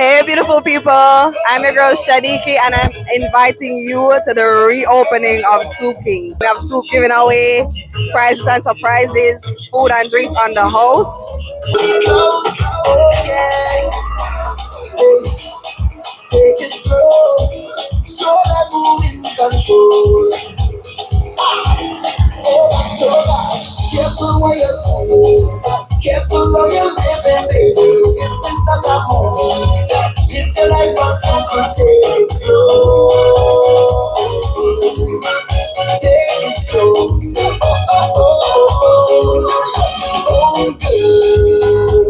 Hey, beautiful people. I'm your girl Shadiki, and I'm inviting you to the reopening of Soup King. We have soup giving away, prizes and surprises, food and drinks on the house. Take it slow, show that move in control. Show that, careful what you do, careful how you living, baby. This is not a movie. Live your life on some good, take it slow. Take it slow. Oh, girl.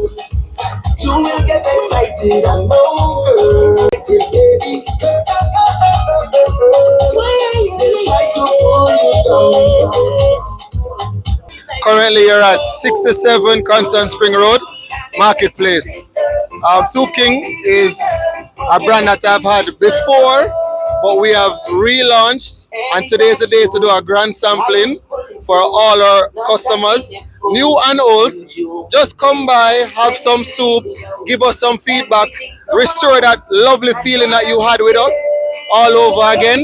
You will get excited and no girl. Baby. They try to pull you down. Currently, you're at 67 Constant Spring Road, Marketplace. Soup King is a brand that I've had before, but we have relaunched, and today is the day to do a grand sampling for all our customers, new and old. Just come by, have some soup, give us some feedback, restore that lovely feeling that you had with us all over again,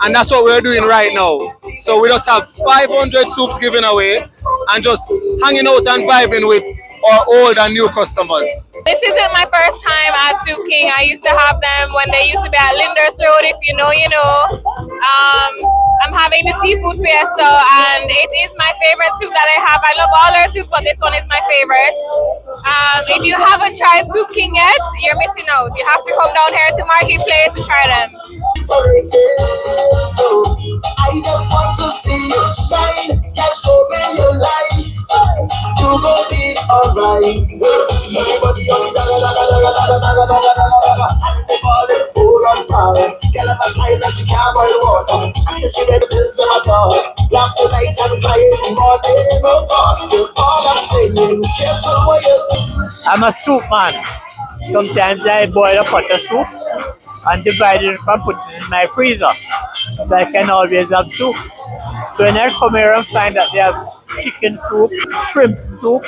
and that's what we're doing right now. So we just have 500 soups given away and just hanging out and vibing with our old and new customers. This isn't my first time at Soup King. I used to have them when they used to be at Linders Road. If you know, you know. I'm having the seafood fiesta, and it is my favorite soup that I have. I love all our soup, but this one is my favorite. If you haven't tried Soup King yet, you're missing out. You have to come down here to Marketplace to try them. I just want to see you shine, can show me your light. You gon' be alright. Everybody on the and the ball is full on fire. Girl, I'm a child and she can't boil water. I say she ready to build some at all. Laugh tonight and cry in the morning. No past all I'm saying. Careful what you do. I'm a soup man. Sometimes I boil a pot of soup and divide it and put it in my freezer, so I can always have soup. So when I come here and find that they have chicken soup, shrimp soup,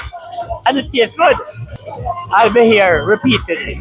and it tastes good, I'll be here repeatedly.